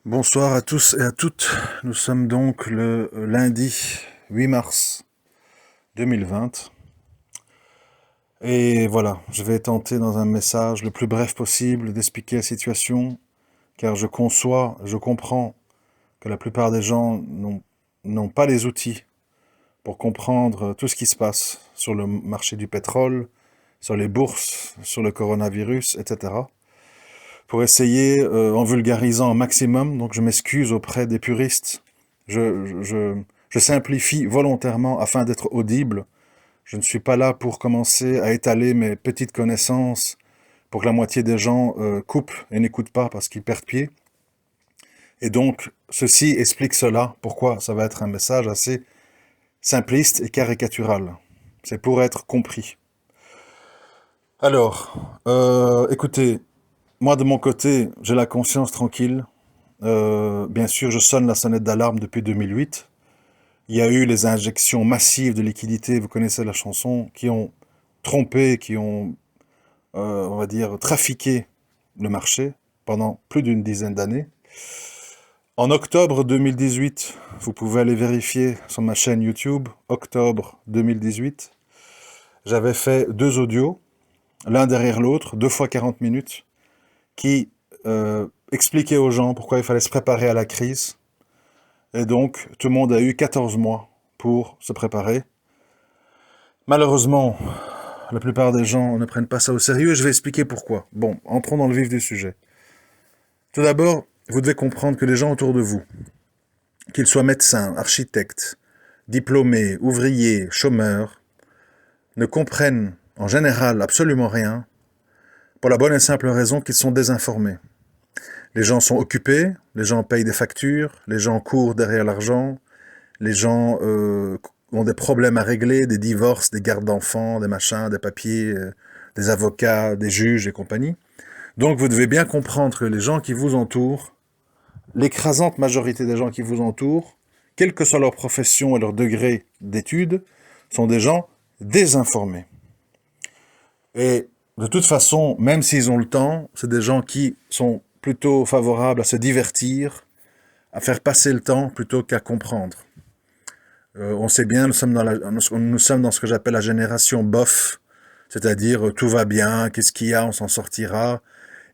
Bonsoir à tous et à toutes. Nous sommes donc le lundi 8 mars 2020. Et voilà, je vais tenter dans un message le plus bref possible d'expliquer la situation, car je conçois, je comprends que la plupart des gens n'ont pas les outils pour comprendre tout ce qui se passe sur le marché du pétrole, sur les bourses, sur le coronavirus, etc. Pour essayer, en vulgarisant un maximum, donc je m'excuse auprès des puristes. Je simplifie volontairement afin d'être audible. Je ne suis pas là pour commencer à étaler mes petites connaissances pour que la moitié des gens coupent et n'écoutent pas parce qu'ils perdent pied. Et donc, ceci explique cela, pourquoi ça va être un message assez simpliste et caricatural. C'est pour être compris. Alors, écoutez, moi de mon côté, j'ai la conscience tranquille. Bien sûr, je sonne la sonnette d'alarme depuis 2008. Il y a eu les injections massives de liquidités, vous connaissez la chanson, qui ont trompé, qui ont, on va dire, trafiqué le marché pendant plus d'une dizaine d'années. En octobre 2018, vous pouvez aller vérifier sur ma chaîne YouTube, octobre 2018, j'avais fait 2 audios, l'un derrière l'autre, 2 fois 40 minutes, qui expliquaient aux gens pourquoi il fallait se préparer à la crise. Et donc, tout le monde a eu 14 mois pour se préparer. Malheureusement, la plupart des gens ne prennent pas ça au sérieux et je vais expliquer pourquoi. Bon, entrons dans le vif du sujet. Tout d'abord, vous devez comprendre que les gens autour de vous, qu'ils soient médecins, architectes, diplômés, ouvriers, chômeurs, ne comprennent en général absolument rien pour la bonne et simple raison qu'ils sont désinformés. Les gens sont occupés, les gens payent des factures, les gens courent derrière l'argent, les gens ont des problèmes à régler, des divorces, des gardes d'enfants, des machins, des papiers, des avocats, des juges et compagnie. Donc vous devez bien comprendre que les gens qui vous entourent, l'écrasante majorité des gens qui vous entourent, quelle que soit leur profession et leur degré d'études, sont des gens désinformés. Et de toute façon, même s'ils ont le temps, c'est des gens qui sont plutôt favorables à se divertir, à faire passer le temps plutôt qu'à comprendre. On sait bien, nous sommes dans ce que j'appelle la génération bof, c'est-à-dire tout va bien, qu'est-ce qu'il y a, on s'en sortira.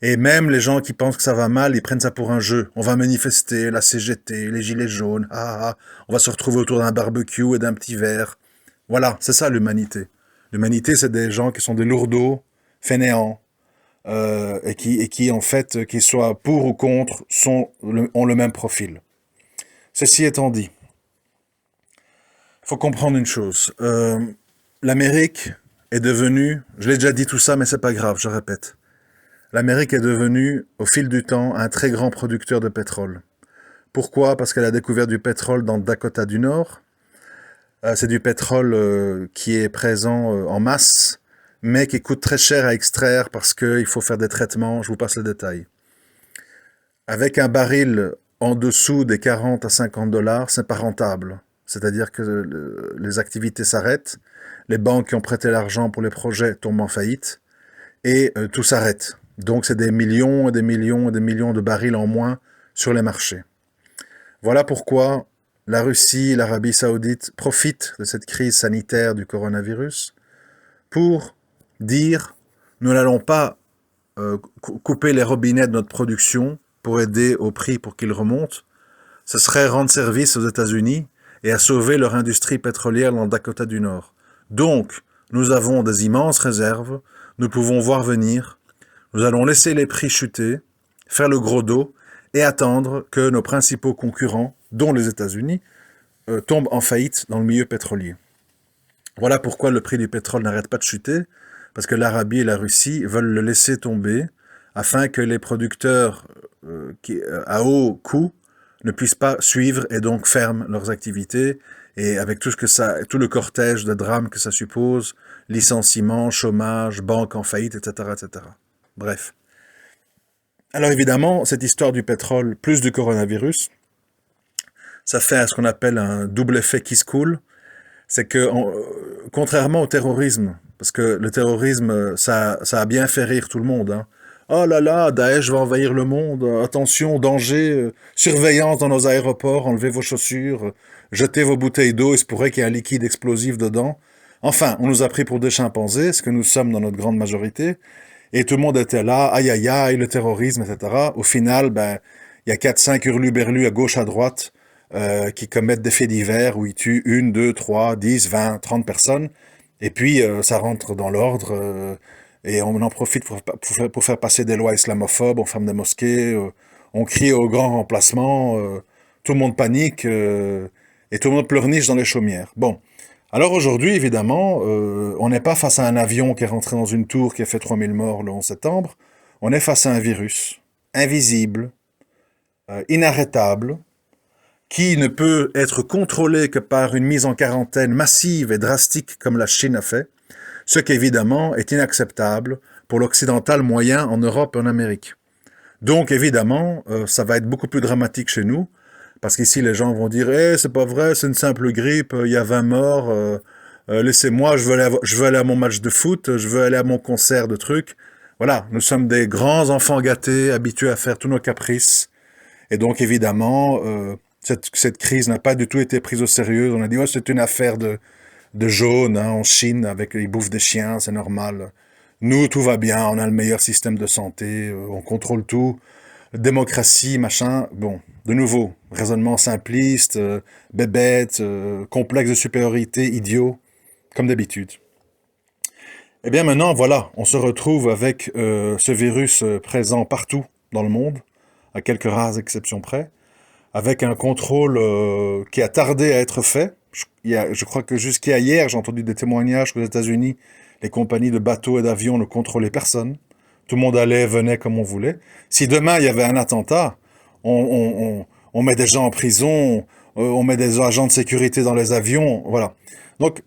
Et même les gens qui pensent que ça va mal, ils prennent ça pour un jeu. On va manifester, la CGT, les gilets jaunes, on va se retrouver autour d'un barbecue et d'un petit verre. Voilà, c'est ça l'humanité. L'humanité, c'est des gens qui sont des lourdeaux, fainéants, et qui en fait, qu'ils soient pour ou contre, ont le même profil. Ceci étant dit, il faut comprendre une chose. L'Amérique est devenue, je l'ai déjà dit tout ça, mais c'est pas grave, je répète. L'Amérique est devenue, au fil du temps, un très grand producteur de pétrole. Pourquoi? Parce qu'elle a découvert du pétrole dans le Dakota du Nord. C'est du pétrole qui est présent en masse, mais qui coûte très cher à extraire parce qu'il faut faire des traitements. Je vous passe le détail. Avec un baril en dessous des 40 à 50 dollars, c'est pas rentable. C'est-à-dire que les activités s'arrêtent, les banques qui ont prêté l'argent pour les projets tombent en faillite, et tout s'arrête. Donc c'est des millions et des millions et des millions de barils en moins sur les marchés. Voilà pourquoi la Russie et l'Arabie Saoudite profitent de cette crise sanitaire du coronavirus pour dire nous n'allons pas couper les robinets de notre production pour aider au prix pour qu'il remonte. Ce serait rendre service aux États-Unis et à sauver leur industrie pétrolière dans le Dakota du Nord. Donc, nous avons des immenses réserves, nous pouvons voir venir, nous allons laisser les prix chuter, faire le gros dos et attendre que nos principaux concurrents, dont les États-Unis, tombent en faillite dans le milieu pétrolier. Voilà pourquoi le prix du pétrole n'arrête pas de chuter, parce que l'Arabie et la Russie veulent le laisser tomber afin que les producteurs à haut coût ne puissent pas suivre et donc ferment leurs activités, et avec tout le cortège de drames que ça suppose, licenciements, chômage, banques en faillite, etc., etc. Bref. Alors évidemment, cette histoire du pétrole plus du coronavirus, ça fait ce qu'on appelle un double effet qui se coule. C'est que, contrairement au terrorisme, parce que le terrorisme, ça a bien fait rire tout le monde, hein. oh là là, Daesh va envahir le monde, attention, danger, surveillance dans nos aéroports, enlevez vos chaussures, jetez vos bouteilles d'eau, il se pourrait qu'il y ait un liquide explosif dedans. Enfin, on nous a pris pour des chimpanzés, ce que nous sommes dans notre grande majorité, et tout le monde était là, aïe aïe aïe, le terrorisme, etc. Au final, ben, il y a 4-5 hurluberlus à gauche, à droite, qui commettent des faits divers où ils tuent 1, 2, 3, 10, 20, 30 personnes. Et puis, ça rentre dans l'ordre, et on en profite pour faire passer des lois islamophobes, on ferme des mosquées, on crie au grand remplacement, tout le monde panique, et tout le monde pleurniche dans les chaumières. Bon. Alors aujourd'hui, évidemment, on n'est pas face à un avion qui est rentré dans une tour qui a fait 3000 morts le 11 septembre. On est face à un virus invisible, inarrêtable, qui ne peut être contrôlé que par une mise en quarantaine massive et drastique comme la Chine a fait, ce qui évidemment est inacceptable pour l'occidental moyen en Europe et en Amérique. Donc évidemment, ça va être beaucoup plus dramatique chez nous, parce qu'ici les gens vont dire « c'est pas vrai, c'est une simple grippe, il y a 20 morts, laissez-moi, je veux aller à mon match de foot, je veux aller à mon concert de trucs. » Voilà, nous sommes des grands enfants gâtés, habitués à faire tous nos caprices, et donc évidemment, cette crise n'a pas du tout été prise au sérieux. On a dit « c'est une affaire de jaunes en Chine, avec les bouffes des chiens, c'est normal. Nous, tout va bien, on a le meilleur système de santé, on contrôle tout. Démocratie, machin, bon, de nouveau, raisonnement simpliste, bébête, complexe de supériorité, idiot, comme d'habitude. Eh bien maintenant, voilà, on se retrouve avec ce virus présent partout dans le monde, à quelques rares exceptions près, avec un contrôle qui a tardé à être fait. Je crois que jusqu'à hier, j'ai entendu des témoignages qu'aux États-Unis, les compagnies de bateaux et d'avions ne contrôlaient personne. Tout le monde allait, venait comme on voulait. Si demain il y avait un attentat, on met des gens en prison, on met des agents de sécurité dans les avions, voilà. Donc,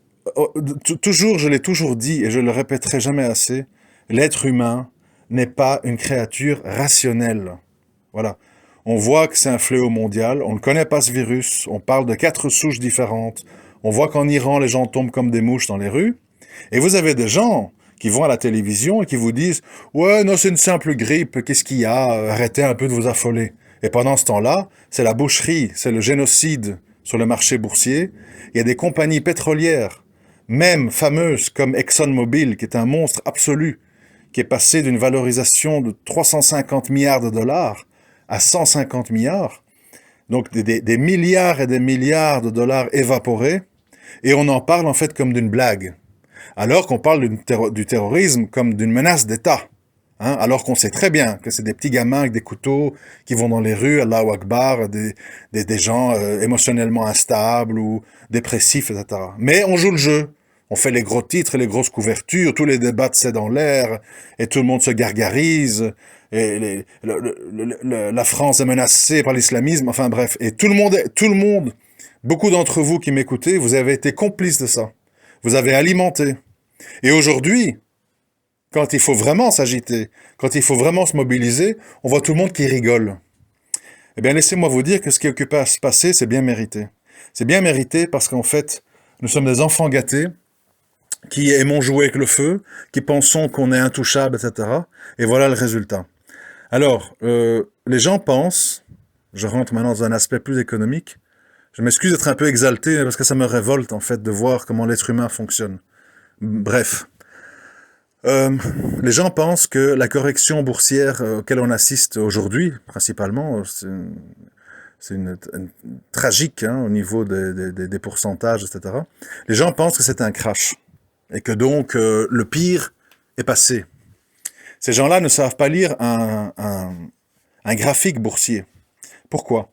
toujours, je l'ai toujours dit et je le répéterai jamais assez, l'être humain n'est pas une créature rationnelle. Voilà. On voit que c'est un fléau mondial, on ne connaît pas ce virus, on parle de 4 souches différentes, on voit qu'en Iran, les gens tombent comme des mouches dans les rues, et vous avez des gens qui vont à la télévision et qui vous disent « Ouais, non, c'est une simple grippe, qu'est-ce qu'il y a? Arrêtez un peu de vous affoler. » Et pendant ce temps-là, c'est la boucherie, c'est le génocide sur le marché boursier. Il y a des compagnies pétrolières, même fameuses comme ExxonMobil, qui est un monstre absolu, qui est passé d'une valorisation de 350 milliards de dollars à 150 milliards, donc des milliards et des milliards de dollars évaporés, et on en parle en fait comme d'une blague, alors qu'on parle du terrorisme comme d'une menace d'État, hein, alors qu'on sait très bien que c'est des petits gamins avec des couteaux qui vont dans les rues, Allahu Akbar, des gens émotionnellement instables ou dépressifs, etc. Mais on joue le jeu. On fait les gros titres et les grosses couvertures, tous les débats c'est dans l'air, et tout le monde se gargarise, et la France est menacée par l'islamisme, enfin bref. Et tout le monde, beaucoup d'entre vous qui m'écoutez, vous avez été complices de ça. Vous avez alimenté. Et aujourd'hui, quand il faut vraiment s'agiter, quand il faut vraiment se mobiliser, on voit tout le monde qui rigole. Eh bien, laissez-moi vous dire que ce qui est occupé à se passer, c'est bien mérité. C'est bien mérité parce qu'en fait, nous sommes des enfants gâtés, qui aimons jouer avec le feu, qui pensons qu'on est intouchable, etc. Et voilà le résultat. Alors, les gens pensent, je rentre maintenant dans un aspect plus économique, je m'excuse d'être un peu exalté, parce que ça me révolte, en fait, de voir comment l'être humain fonctionne. Bref. Les gens pensent que la correction boursière auquel on assiste aujourd'hui, principalement, c'est tragique hein, au niveau des pourcentages, etc. Les gens pensent que c'est un crash, et que donc le pire est passé. Ces gens-là ne savent pas lire un graphique boursier. Pourquoi?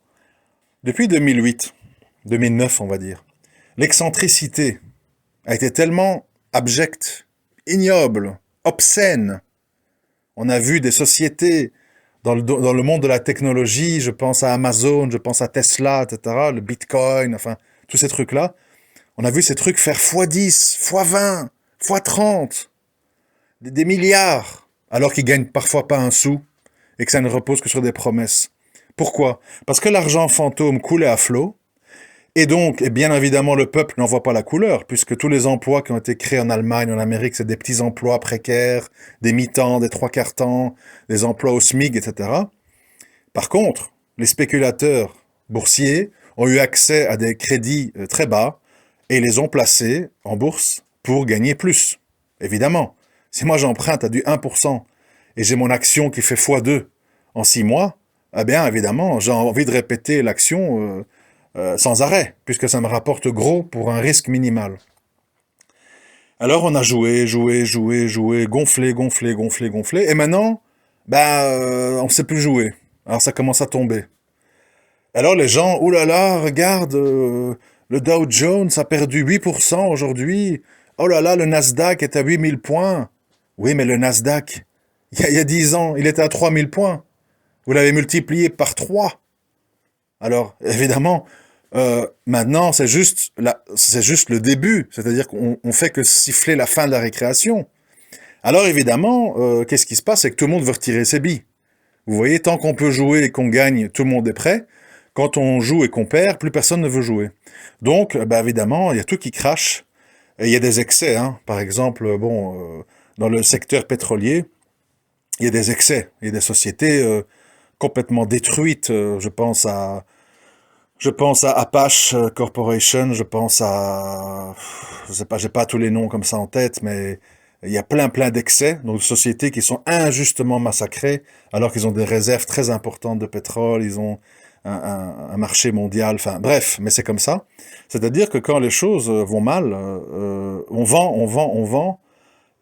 Depuis 2008, 2009 on va dire, l'excentricité a été tellement abjecte, ignoble, obscène. On a vu des sociétés dans le monde de la technologie, je pense à Amazon, je pense à Tesla, etc., le Bitcoin, enfin, tous ces trucs-là. On a vu ces trucs faire x10, x20, x30, des milliards, alors qu'ils gagnent parfois pas un sou, et que ça ne repose que sur des promesses. Pourquoi? Parce que l'argent fantôme coulait à flot, Et donc, et bien évidemment, le peuple n'en voit pas la couleur, puisque tous les emplois qui ont été créés en Allemagne, en Amérique, c'est des petits emplois précaires, des mi-temps, des trois quarts temps, des emplois au SMIC, etc. Par contre, les spéculateurs boursiers ont eu accès à des crédits très bas et les ont placés en bourse pour gagner plus. Évidemment, si moi j'emprunte à du 1% et j'ai mon action qui fait x2 en 6 mois, eh bien évidemment, j'ai envie de répéter l'action sans arrêt, puisque ça me rapporte gros pour un risque minimal. Alors on a joué, gonflé, et maintenant, on ne sait plus jouer. Alors ça commence à tomber. Alors les gens, oh là là, regarde, le Dow Jones a perdu 8% aujourd'hui. Oh là là, le Nasdaq est à 8000 points. Oui, mais le Nasdaq, il y a 10 ans, il était à 3000 points. Vous l'avez multiplié par 3. Alors, évidemment, maintenant, c'est juste le début. C'est-à-dire qu'on fait que siffler la fin de la récréation. Alors, évidemment, qu'est-ce qui se passe? C'est que tout le monde veut retirer ses billes. Vous voyez, tant qu'on peut jouer et qu'on gagne, tout le monde est prêt. Quand on joue et qu'on perd, plus personne ne veut jouer. Donc, évidemment, il y a tout qui crache. Et il y a des excès, hein. Par exemple, dans le secteur pétrolier, il y a des excès. Il y a des sociétés complètement détruites. Je pense à Apache Corporation, je pense à, je sais pas, j'ai pas tous les noms comme ça en tête, mais il y a plein d'excès, donc de sociétés qui sont injustement massacrées, alors qu'ils ont des réserves très importantes de pétrole, ils ont un marché mondial, enfin bref, mais c'est comme ça. C'est-à-dire que quand les choses vont mal, on vend,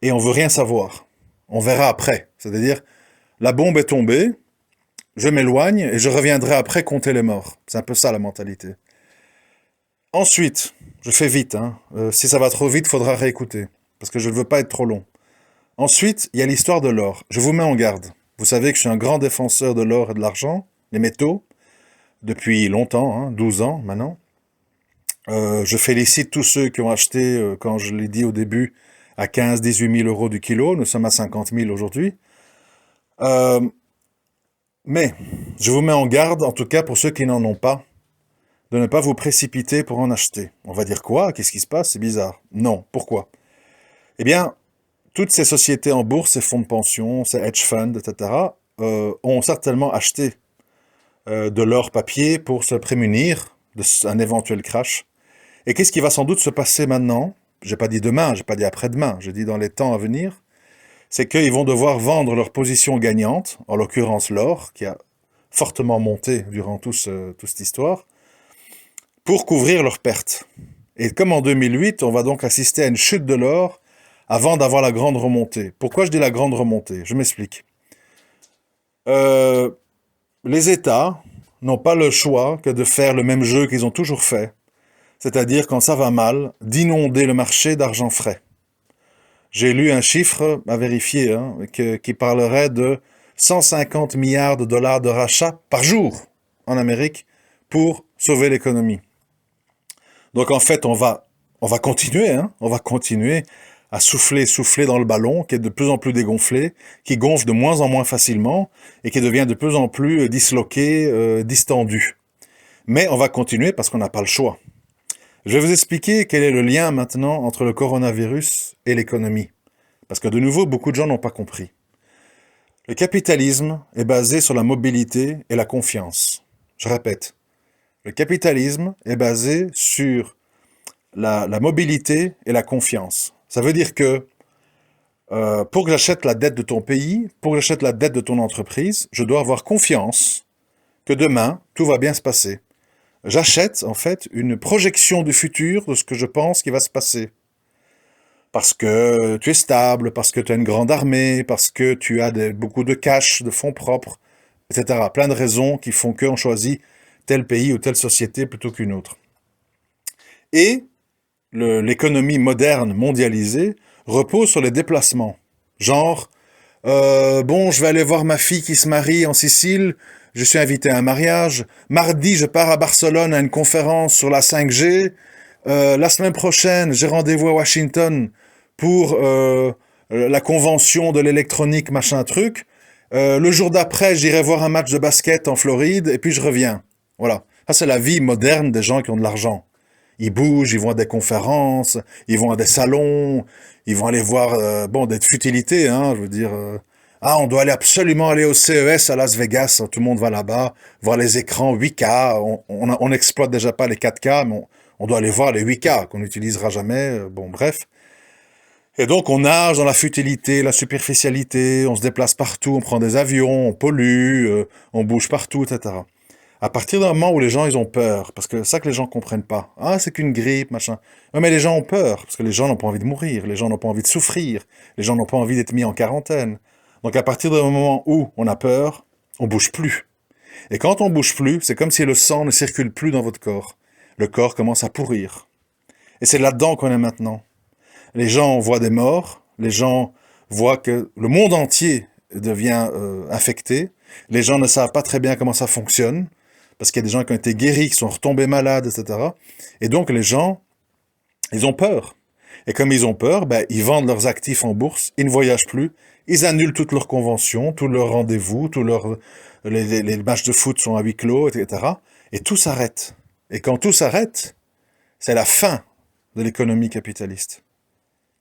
et on veut rien savoir. On verra après. C'est-à-dire, la bombe est tombée, je m'éloigne et je reviendrai après compter les morts. C'est un peu ça la mentalité. Ensuite, je fais vite, hein. Si ça va trop vite, faudra réécouter, parce que je ne veux pas être trop long. Ensuite, il y a l'histoire de l'or. Je vous mets en garde. Vous savez que je suis un grand défenseur de l'or et de l'argent, les métaux, depuis longtemps, hein, 12 ans maintenant. Je félicite tous ceux qui ont acheté, quand je l'ai dit au début, à 15-18 000 euros du kilo. Nous sommes à 50 000 aujourd'hui. Euh, mais je vous mets en garde, en tout cas pour ceux qui n'en ont pas, de ne pas vous précipiter pour en acheter. On va dire quoi? Qu'est-ce qui se passe? C'est bizarre. Non. Pourquoi? Eh bien, toutes ces sociétés en bourse, ces fonds de pension, ces hedge funds, etc., ont certainement acheté de l'or papier pour se prémunir d'un éventuel crash. Et qu'est-ce qui va sans doute se passer maintenant? J'ai pas dit demain, j'ai pas dit après-demain, j'ai dit dans les temps à venir. C'est qu'ils vont devoir vendre leur position gagnante, en l'occurrence l'or, qui a fortement monté durant toute cette histoire, pour couvrir leurs pertes. Et comme en 2008, on va donc assister à une chute de l'or avant d'avoir la grande remontée. Pourquoi je dis la grande remontée? Je m'explique. Les États n'ont pas le choix que de faire le même jeu qu'ils ont toujours fait, c'est-à-dire quand ça va mal, d'inonder le marché d'argent frais. J'ai lu un chiffre à vérifier, hein, qui parlerait de 150 milliards de dollars de rachat par jour en Amérique pour sauver l'économie. Donc en fait, on va continuer, hein, on va continuer à souffler dans le ballon qui est de plus en plus dégonflé, qui gonfle de moins en moins facilement et qui devient de plus en plus disloqué, distendu. Mais on va continuer parce qu'on n'a pas le choix. Je vais vous expliquer quel est le lien maintenant entre le coronavirus et l'économie. Parce que de nouveau, beaucoup de gens n'ont pas compris. Le capitalisme est basé sur la mobilité et la confiance. Je répète, le capitalisme est basé sur la mobilité et la confiance. Ça veut dire que pour que j'achète la dette de ton pays, pour que j'achète la dette de ton entreprise, je dois avoir confiance que demain, tout va bien se passer. J'achète, en fait, une projection du futur de ce que je pense qui va se passer. Parce que tu es stable, parce que tu as une grande armée, parce que tu as beaucoup de cash, de fonds propres, etc. Plein de raisons qui font qu'on choisit tel pays ou telle société plutôt qu'une autre. Et l'économie moderne, mondialisée, repose sur les déplacements. Genre, je vais aller voir ma fille qui se marie en Sicile, je suis invité à un mariage, mardi je pars à Barcelone à une conférence sur la 5G, la semaine prochaine j'ai rendez-vous à Washington pour la convention de l'électronique machin truc, le jour d'après j'irai voir un match de basket en Floride et puis je reviens. Voilà. Ça, c'est la vie moderne des gens qui ont de l'argent. Ils bougent, ils vont à des conférences, ils vont à des salons, ils vont aller voir, bon, des futilités, hein, je veux dire. On doit absolument aller au CES à Las Vegas, tout le monde va là-bas, voir les écrans 8K, on n'exploite déjà pas les 4K, mais on doit aller voir les 8K qu'on n'utilisera jamais, bon, bref. Et donc on nage dans la futilité, la superficialité, on se déplace partout, on prend des avions, on pollue, on bouge partout, etc. À partir d'un moment où les gens, ils ont peur, parce que ça que les gens comprennent pas. Ah, c'est qu'une grippe, machin. Ouais, mais les gens ont peur, parce que les gens n'ont pas envie de mourir, les gens n'ont pas envie de souffrir, les gens n'ont pas envie d'être mis en quarantaine. Donc à partir d'un moment où on a peur, on bouge plus. Et quand on bouge plus, c'est comme si le sang ne circule plus dans votre corps. Le corps commence à pourrir. Et c'est là-dedans qu'on est maintenant. Les gens voient des morts, les gens voient que le monde entier devient infecté, les gens ne savent pas très bien comment ça fonctionne, parce qu'il y a des gens qui ont été guéris, qui sont retombés malades, etc. Et donc les gens, ils ont peur. Et comme ils ont peur, ben, ils vendent leurs actifs en bourse, ils ne voyagent plus, ils annulent toutes leurs conventions, tous leurs rendez-vous, les matchs de foot sont à huis clos, etc. Et tout s'arrête. Et quand tout s'arrête, c'est la fin de l'économie capitaliste.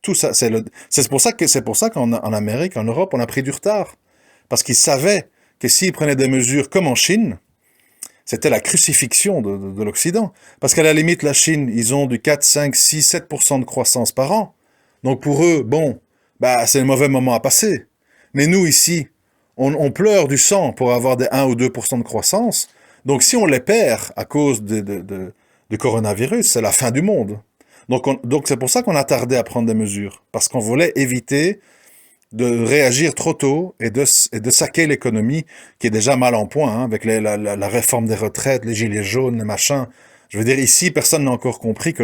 Tout ça, c'est pour ça qu'en Amérique, en Europe, on a pris du retard. Parce qu'ils savaient que s'ils prenaient des mesures comme en Chine, c'était la crucifixion de l'Occident. Parce qu'à la limite, la Chine, ils ont du 4, 5, 6, 7% de croissance par an. Donc pour eux, bon, bah, c'est le mauvais moment à passer. Mais nous, ici, on pleure du sang pour avoir des 1 ou 2% de croissance. Donc si on les perd à cause du coronavirus, c'est la fin du monde. Donc c'est pour ça qu'on a tardé à prendre des mesures. Parce qu'on voulait éviter de réagir trop tôt et de saquer l'économie qui est déjà mal en point, hein, avec la réforme des retraites, les gilets jaunes, les machins. Je veux dire, ici, personne n'a encore compris que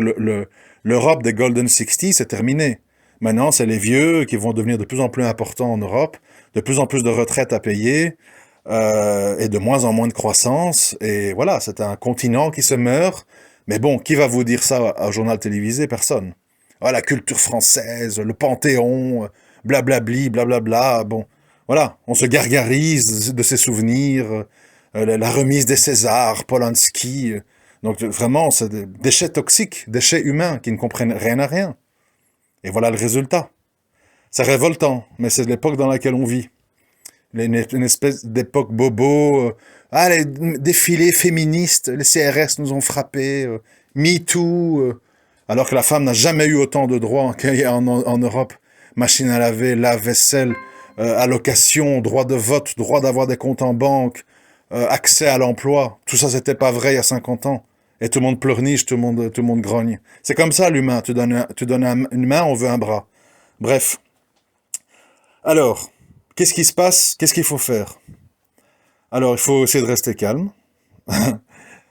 l'Europe des Golden 60, c'est terminé. Maintenant, c'est les vieux qui vont devenir de plus en plus importants en Europe, de plus en plus de retraites à payer, et de moins en moins de croissance. Et voilà, c'est un continent qui se meurt. Mais bon, qui va vous dire ça au journal télévisé? Personne. Ah, la culture française, le Panthéon, blablabli, blablabla. Bon, voilà, on se gargarise de ses souvenirs, la remise des Césars, Polanski. Donc vraiment, c'est des déchets toxiques, déchets humains qui ne comprennent rien à rien. Et voilà le résultat. C'est révoltant, mais c'est l'époque dans laquelle on vit. Une espèce d'époque bobo. Les défilés féministes, les CRS nous ont frappés, MeToo, alors que la femme n'a jamais eu autant de droits qu'il y a en Europe. Machine à laver, lave-vaisselle, allocation, droit de vote, droit d'avoir des comptes en banque, accès à l'emploi. Tout ça, c'était pas vrai il y a 50 ans. Et tout le monde pleurniche, tout le monde grogne. C'est comme ça l'humain. Tu donnes une main, on veut un bras. Bref. Alors, qu'est-ce qui se passe? Qu'est-ce qu'il faut faire? Alors, il faut essayer de rester calme.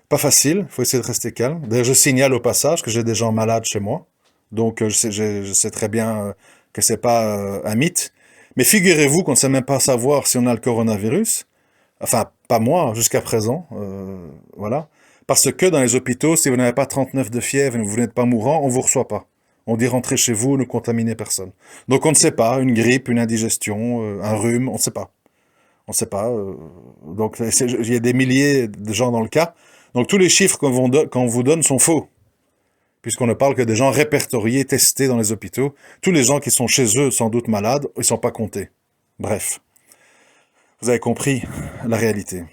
Pas facile, il faut essayer de rester calme. D'ailleurs, je signale au passage que j'ai des gens malades chez moi. Donc, je sais très bien que c'est pas un mythe. Mais figurez-vous qu'on ne sait même pas savoir si on a le coronavirus. Enfin, pas moi, jusqu'à présent. Voilà. Parce que dans les hôpitaux, si vous n'avez pas 39 de fièvre et que vous n'êtes pas mourant, on ne vous reçoit pas. On dit rentrez chez vous, ne contaminez personne. Donc on ne sait pas, une grippe, une indigestion, un rhume, on ne sait pas. On ne sait pas. Donc il y a des milliers de gens dans le cas. Donc tous les chiffres qu'on vous donne sont faux. Puisqu'on ne parle que des gens répertoriés, testés dans les hôpitaux. Tous les gens qui sont chez eux, sans doute malades, ils ne sont pas comptés. Bref. Vous avez compris la réalité.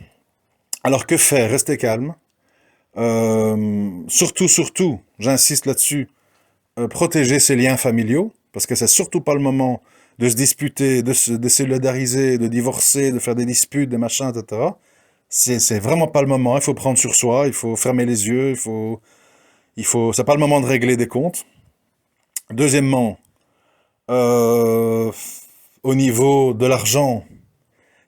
Alors que faire? Restez calme. Surtout, j'insiste là-dessus, protéger ses liens familiaux, parce que c'est surtout pas le moment de se disputer, de se solidariser, de divorcer, de faire des disputes, des machins, etc. C'est vraiment pas le moment. Il faut prendre sur soi, il faut fermer les yeux, c'est pas le moment de régler des comptes. Deuxièmement, au niveau de l'argent,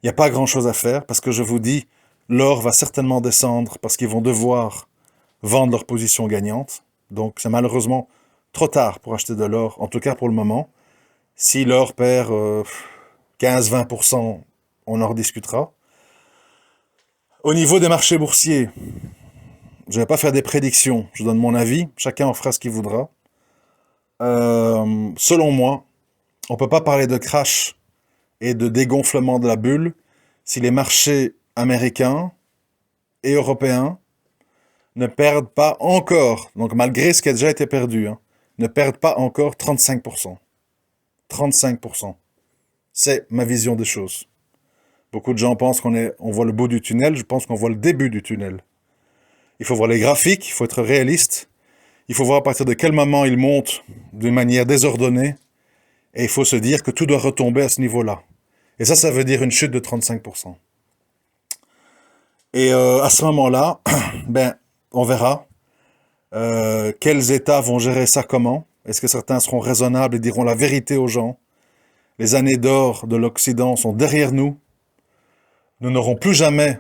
il n'y a pas grand-chose à faire, parce que je vous dis, l'or va certainement descendre, parce qu'ils vont devoir vendre leur position gagnante. Donc c'est malheureusement trop tard pour acheter de l'or, en tout cas pour le moment. Si l'or perd 15-20%, on en rediscutera. Au niveau des marchés boursiers, je ne vais pas faire des prédictions, je donne mon avis, chacun en fera ce qu'il voudra. Selon moi, on ne peut pas parler de crash et de dégonflement de la bulle si les marchés américains et européens ne perdent pas encore, donc malgré ce qui a déjà été perdu, hein, ne perdent pas encore 35%. 35%. C'est ma vision des choses. Beaucoup de gens pensent on voit le bout du tunnel, je pense qu'on voit le début du tunnel. Il faut voir les graphiques, il faut être réaliste, il faut voir à partir de quel moment ils montent d'une manière désordonnée, et il faut se dire que tout doit retomber à ce niveau-là. Et ça veut dire une chute de 35%. Et à ce moment-là, ben, on verra quels États vont gérer ça comment. Est-ce que certains seront raisonnables et diront la vérité aux gens? Les années d'or de l'Occident sont derrière nous. Nous n'aurons plus jamais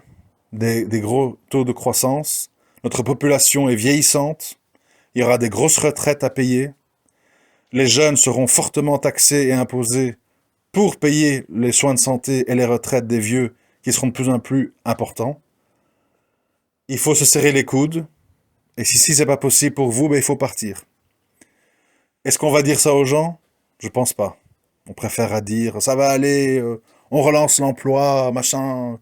des gros taux de croissance. Notre population est vieillissante. Il y aura des grosses retraites à payer. Les jeunes seront fortement taxés et imposés pour payer les soins de santé et les retraites des vieux qui seront de plus en plus importants. Il faut se serrer les coudes. Et si c'est pas possible pour vous, ben, il faut partir. Est-ce qu'on va dire ça aux gens? Je pense pas. On préfère dire, ça va aller, on relance l'emploi, machin.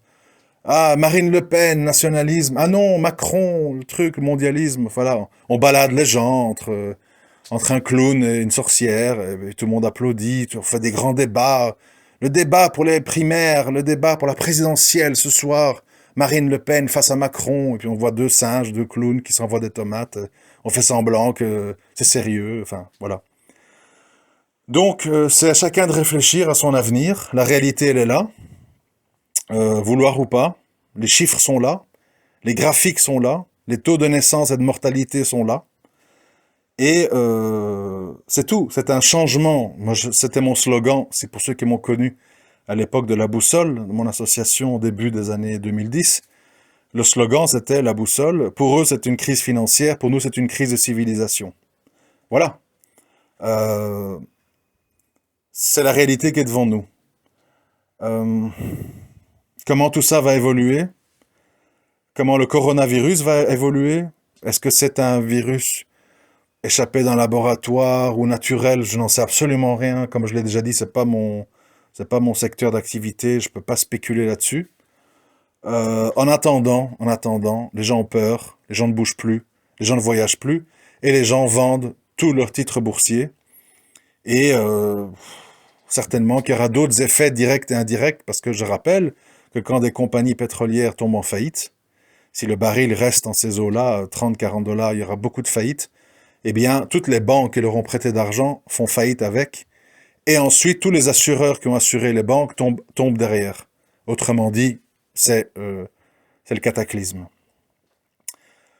Ah, Marine Le Pen, nationalisme. Ah non, Macron, le truc, le mondialisme. Voilà, on balade les gens entre un clown et une sorcière, et tout le monde applaudit, on fait des grands débats. Le débat pour les primaires, le débat pour la présidentielle ce soir. Marine Le Pen face à Macron, et puis on voit deux singes, deux clowns qui s'envoient des tomates. On fait semblant que c'est sérieux, enfin, voilà. Donc, c'est à chacun de réfléchir à son avenir. La réalité, elle est là. Vouloir ou pas. Les chiffres sont là. Les graphiques sont là. Les taux de naissance et de mortalité sont là. Et c'est tout. C'est un changement. Moi, c'était mon slogan. C'est pour ceux qui m'ont connu à l'époque de La Boussole, de mon association au début des années 2010. Le slogan, c'était La Boussole. Pour eux, c'est une crise financière. Pour nous, c'est une crise de civilisation. Voilà. Euh, c'est la réalité qui est devant nous. Euh, comment tout ça va évoluer? Comment le coronavirus va évoluer? Est-ce que c'est un virus échappé d'un laboratoire ou naturel? Je n'en sais absolument rien. Comme je l'ai déjà dit, c'est pas mon secteur d'activité. Je peux pas spéculer là-dessus. En attendant, les gens ont peur, les gens ne bougent plus, les gens ne voyagent plus, et les gens vendent tous leurs titres boursiers. Et certainement qu'il y aura d'autres effets directs et indirects, parce que je rappelle que quand des compagnies pétrolières tombent en faillite, si le baril reste dans ces eaux-là, 30-40 dollars, il y aura beaucoup de faillites, eh bien, toutes les banques qui leur ont prêté d'argent font faillite avec, et ensuite, tous les assureurs qui ont assuré les banques tombent derrière. Autrement dit, c'est le cataclysme.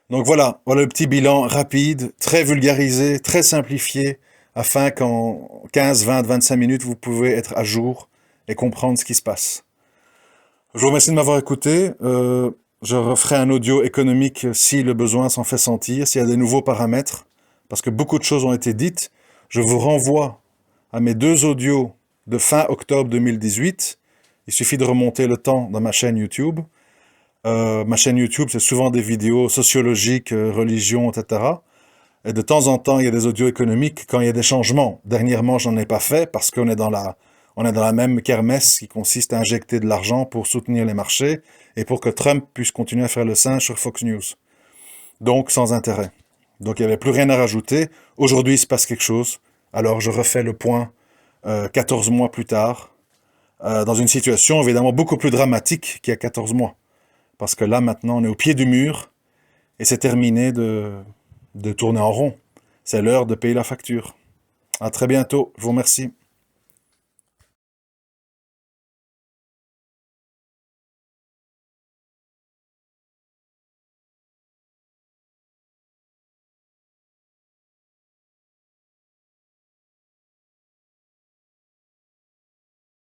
Donc voilà le petit bilan rapide, très vulgarisé, très simplifié, afin qu'en 15, 20, 25 minutes, vous pouvez être à jour et comprendre ce qui se passe. Je vous remercie de m'avoir écouté. Je referai un audio économique si le besoin s'en fait sentir, s'il y a des nouveaux paramètres, parce que beaucoup de choses ont été dites. Je vous renvoie à mes deux audios de fin octobre 2018. Il suffit de remonter le temps dans ma chaîne YouTube. Ma chaîne YouTube, c'est souvent des vidéos sociologiques, religion, etc. Et de temps en temps, il y a des audios économiques quand il y a des changements. Dernièrement, j'en ai pas fait parce qu'on est dans la même kermesse qui consiste à injecter de l'argent pour soutenir les marchés et pour que Trump puisse continuer à faire le singe sur Fox News. Donc, sans intérêt. Donc, il n'y avait plus rien à rajouter. Aujourd'hui, il se passe quelque chose. Alors, je refais le point 14 mois plus tard, dans une situation évidemment beaucoup plus dramatique qu'il y a 14 mois. Parce que là, maintenant, on est au pied du mur et c'est terminé de tourner en rond. C'est l'heure de payer la facture. À très bientôt. Je vous remercie.